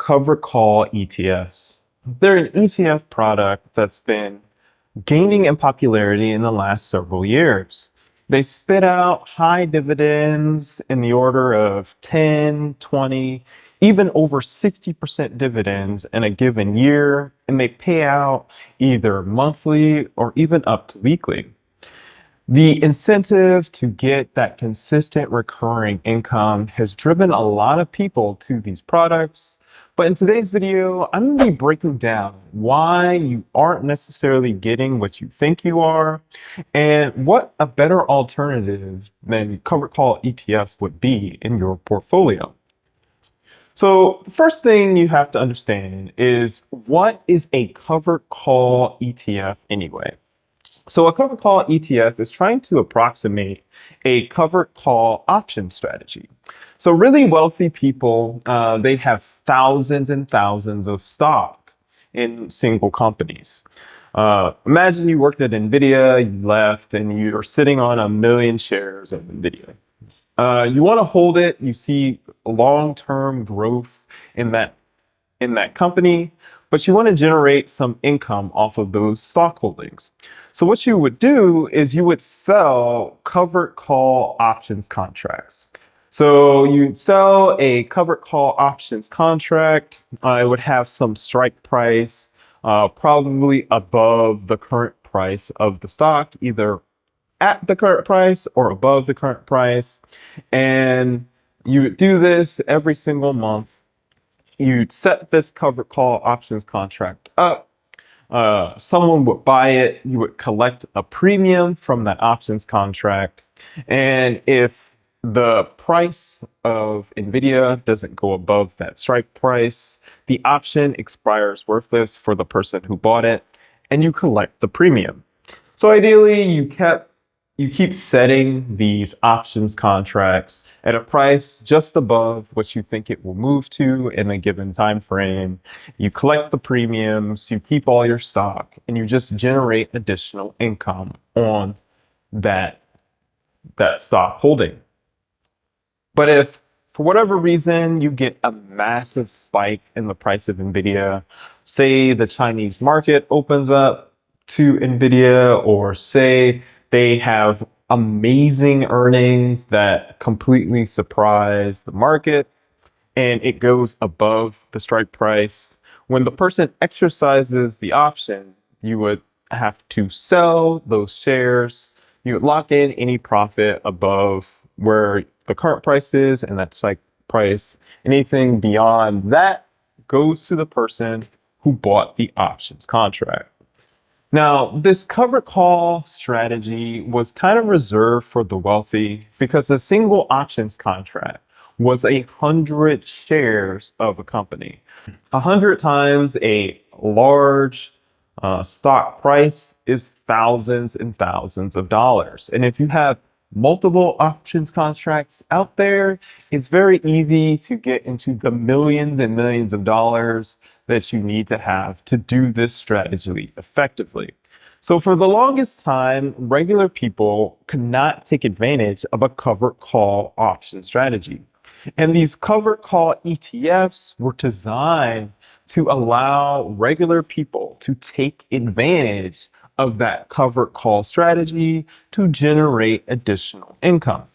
covered call ETFs. They're an ETF product that's been gaining in popularity in the last several years. They spit out high dividends in the order of 10, 20, even over 60% dividends in a given year, and they pay out either monthly or even up to weekly. The incentive to get that consistent recurring income has driven a lot of people to these products. But in today's video, I'm going to be breaking down why you aren't necessarily getting what you think you are and what a better alternative than covered call ETFs would be in your portfolio. So the first thing you have to understand is, what is a covered call ETF anyway? So a covered call ETF is trying to approximate a covered call option strategy. So really wealthy people, they have thousands and thousands of stock in single companies. Imagine you worked at NVIDIA, you left, and you are sitting on 1 million shares of NVIDIA. You want to hold it. You see long-term growth in that company, but you want to generate some income off of those stock holdings. So what you would do is you would sell covered call options contracts. So you'd sell a covered call options contract. It would have some strike price, probably above the current price of the stock, either at the current price or above the current price. And you would do this every single month. You'd set this covered call options contract up. Someone would buy it. You would collect a premium from that options contract. And if the price of NVIDIA doesn't go above that strike price, the option expires worthless for the person who bought it, and you collect the premium. So ideally, you keep setting these options contracts at a price just above what you think it will move to in a given time frame. You collect the premiums, you keep all your stock, and you just generate additional income on that stock holding. But if for whatever reason you get a massive spike in the price of NVIDIA, say the Chinese market opens up to NVIDIA, or say they have amazing earnings that completely surprise the market and it goes above the strike price, when the person exercises the option, you would have to sell those shares. You would lock in any profit above where the current price is and that strike price. Anything beyond that goes to the person who bought the options contract. Now, this covered call strategy was kind of reserved for the wealthy because a single options contract was 100 shares of a company. 100 times a large stock price is thousands and thousands of dollars. And if you have multiple options contracts out there, it's very easy to get into the millions and millions of dollars that you need to have to do this strategy effectively. So for the longest time, regular people could not take advantage of a covered call option strategy. And these covered call ETFs were designed to allow regular people to take advantage of that covered call strategy to generate additional income.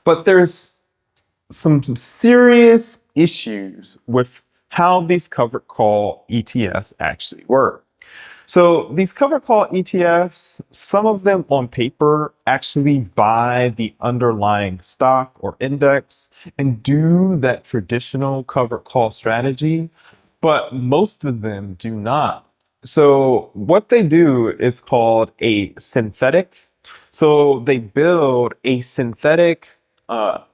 But there's some serious issues with how these covered call ETFs actually work. So these covered call ETFs, some of them on paper actually buy the underlying stock or index and do that traditional covered call strategy, but most of them do not. So what they do is called a synthetic. So they build a synthetic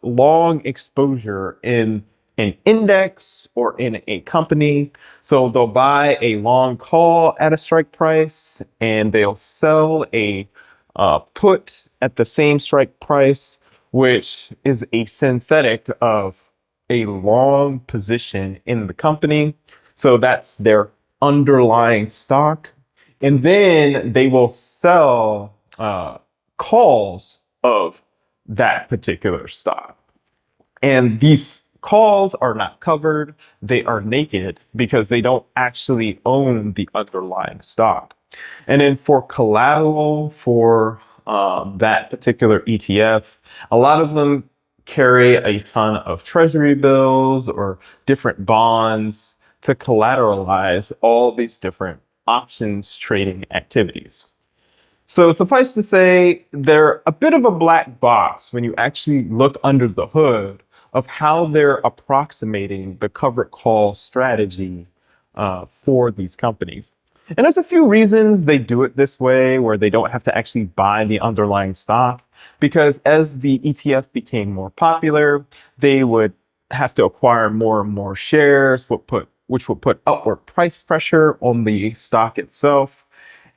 long exposure in an index or in a company. So they'll buy a long call at a strike price and they'll sell a put at the same strike price, which is a synthetic of a long position in the company. So that's their underlying stock. And then they will sell calls of that particular stock. And these Calls are not covered, they are naked because they don't actually own the underlying stock. And then for collateral for that particular ETF, a lot of them carry a ton of treasury bills or different bonds to collateralize all these different options trading activities. So suffice to say, they're a bit of a black box when you actually look under the hood of how they're approximating the covered call strategy for these companies. And there's a few reasons they do it this way, where they don't have to actually buy the underlying stock, because as the ETF became more popular, they would have to acquire more and more shares, which would put upward price pressure on the stock itself,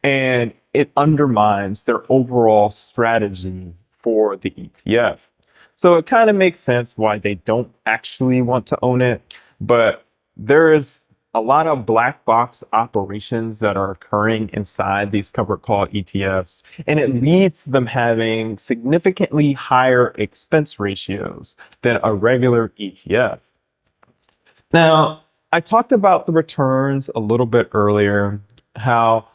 and it undermines their overall strategy for the ETF. So it kind of makes sense why they don't actually want to own it, but there is a lot of black box operations that are occurring inside these covered call ETFs, and it leads to them having significantly higher expense ratios than a regular ETF. Now, I talked about the returns a little bit earlier, how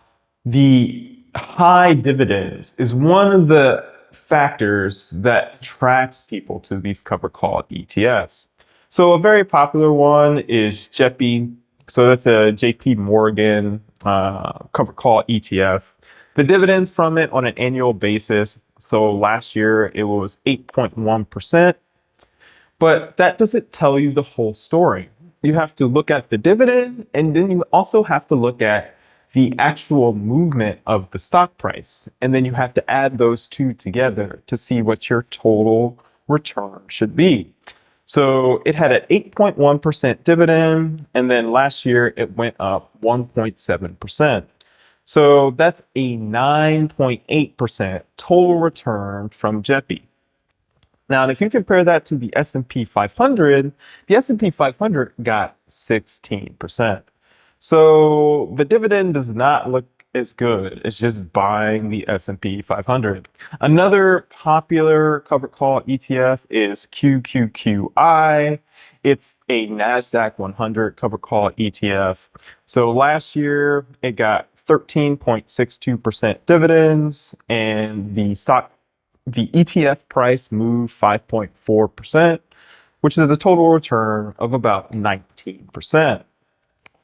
the high dividends is one of the factors that attracts people to these covered call ETFs. So a very popular one is JEPI. So that's a JP Morgan covered call ETF. The dividends from it on an annual basis. So last year it was 8.1%. But that doesn't tell you the whole story. You have to look at the dividend, and then you also have to look at the actual movement of the stock price. And then you have to add those two together to see what your total return should be. So it had an 8.1% dividend, and then last year it went up 1.7%. So that's a 9.8% total return from JEPI. Now, if you compare that to the S&P 500, the S&P 500 got 16%. So the dividend does not look as good as just buying the S&P 500. Another popular covered call ETF is QQQI. It's a NASDAQ 100 covered call ETF. So last year it got 13.62% dividends, and the ETF price moved 5.4%, which is a total return of about 19%.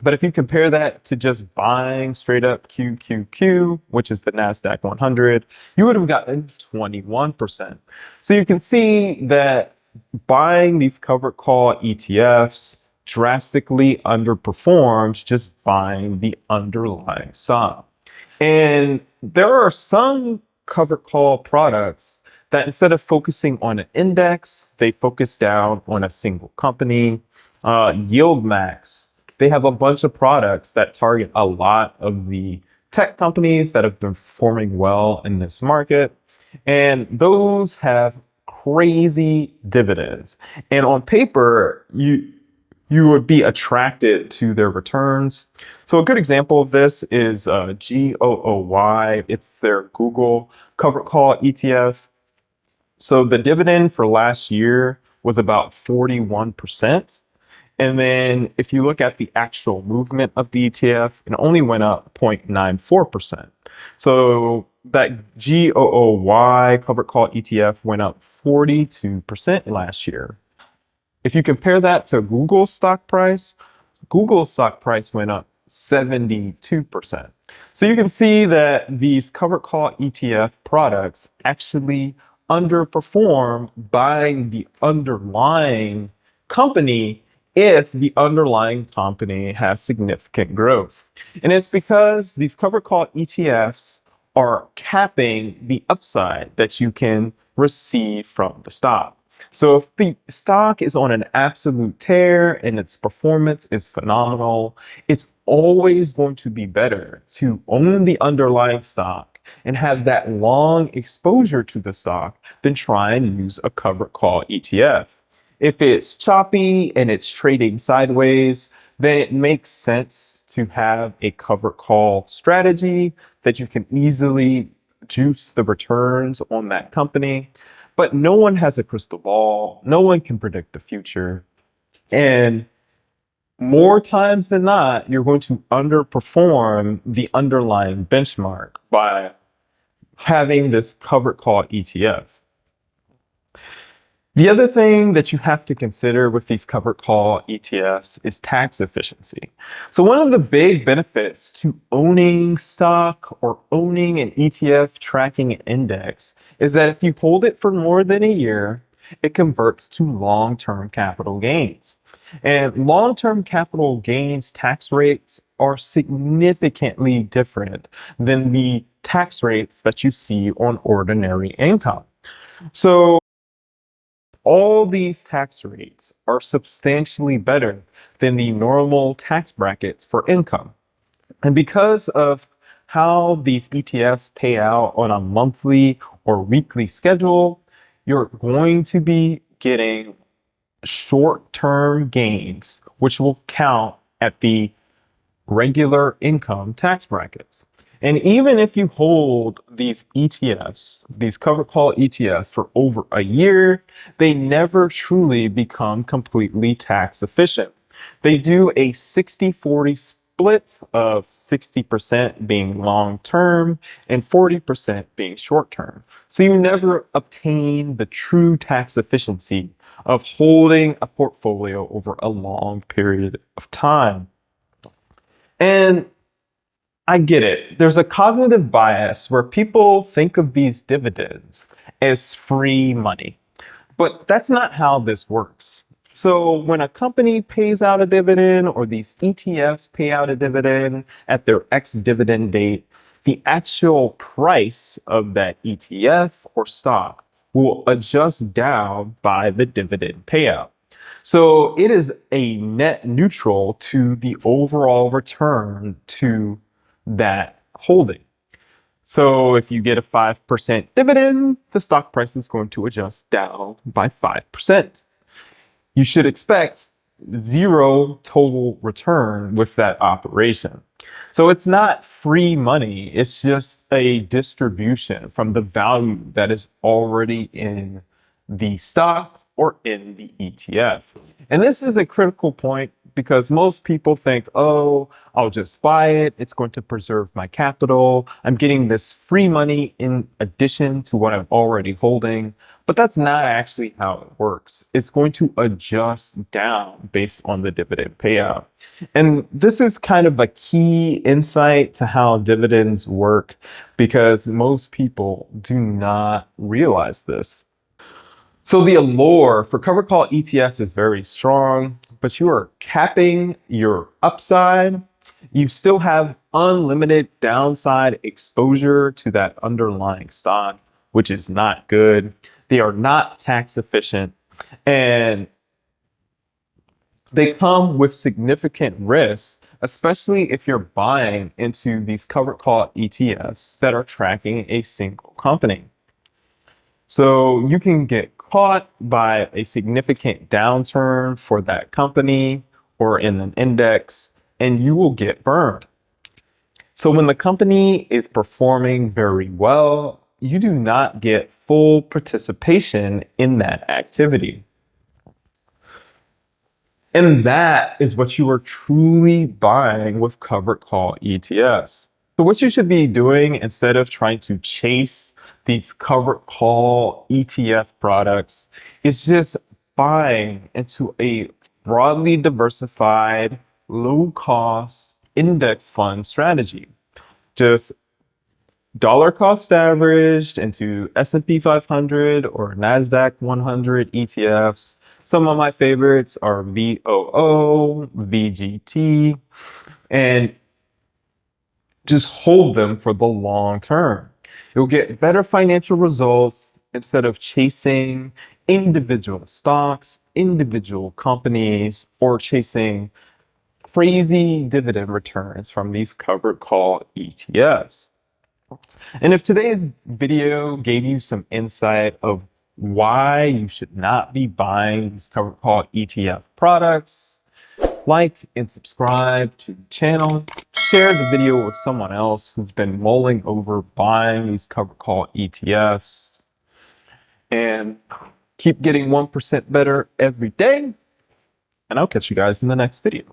But if you compare that to just buying straight up QQQ, which is the NASDAQ 100, you would have gotten 21%. So you can see that buying these covered call ETFs drastically underperforms just buying the underlying stock. And there are some covered call products that instead of focusing on an index, they focus down on a single company. Yield Max, they have a bunch of products that target a lot of the tech companies that have been performing well in this market. And those have crazy dividends. And on paper, you would be attracted to their returns. So a good example of this is GOOY. It's their Google covered call ETF. So the dividend for last year was about 41%. And then if you look at the actual movement of the ETF, it only went up 0.94%. So that GOOY covered call ETF went up 42% last year. If you compare that to Google's stock price went up 72%. So you can see that these covered call ETF products actually underperform buying the underlying company if the underlying company has significant growth. And it's because these covered call ETFs are capping the upside that you can receive from the stock. So if the stock is on an absolute tear and its performance is phenomenal, it's always going to be better to own the underlying stock and have that long exposure to the stock than try and use a covered call ETF. If it's choppy and it's trading sideways, then it makes sense to have a covered call strategy that you can easily juice the returns on that company. But no one has a crystal ball. No one can predict the future. And more times than not, you're going to underperform the underlying benchmark by having this covered call ETF. The other thing that you have to consider with these covered call ETFs is tax efficiency. So one of the big benefits to owning stock or owning an ETF tracking index is that if you hold it for more than a year, it converts to long-term capital gains. And long-term capital gains tax rates are significantly different than the tax rates that you see on ordinary income. So all these tax rates are substantially better than the normal tax brackets for income. And because of how these ETFs pay out on a monthly or weekly schedule, you're going to be getting short-term gains, which will count at the regular income tax brackets. And even if you hold these ETFs, these covered call ETFs for over a year, they never truly become completely tax efficient. They do a 60-40 split of 60% being long term and 40% being short term. So you never obtain the true tax efficiency of holding a portfolio over a long period of time. And I get it. There's a cognitive bias where people think of these dividends as free money, but that's not how this works. So when a company pays out a dividend or these ETFs pay out a dividend at their ex-dividend date, the actual price of that ETF or stock will adjust down by the dividend payout. So it is a net neutral to the overall return to that holding. So if you get a 5% dividend, the stock price is going to adjust down by 5%. You should expect zero total return with that operation. So it's not free money, it's just a distribution from the value that is already in the stock or in the ETF. And this is a critical point because most people think, oh, I'll just buy it. It's going to preserve my capital. I'm getting this free money in addition to what I'm already holding. But that's not actually how it works. It's going to adjust down based on the dividend payout. And this is kind of a key insight to how dividends work because most people do not realize this. So the allure for covered call ETFs is very strong, but you are capping your upside. You still have unlimited downside exposure to that underlying stock, which is not good. They are not tax efficient and they come with significant risks, especially if you're buying into these covered call ETFs that are tracking a single company. So you can get caught by a significant downturn for that company or in an index, and you will get burned. So when the company is performing very well, you do not get full participation in that activity. And that is what you are truly buying with covered call ETFs. So what you should be doing instead of trying to chase these covered call ETF products is just buying into a broadly diversified, low cost index fund strategy. Just dollar cost averaged into S&P 500 or NASDAQ 100 ETFs. Some of my favorites are VOO, VGT, and just hold them for the long term. You'll get better financial results instead of chasing individual stocks, individual companies, or chasing crazy dividend returns from these covered call ETFs. And if today's video gave you some insight of why you should not be buying these covered call ETF products, like and subscribe to the channel, share the video with someone else who's been mulling over buying these covered call ETFs, and keep getting 1% better every day. and I'll catch you guys in the next video.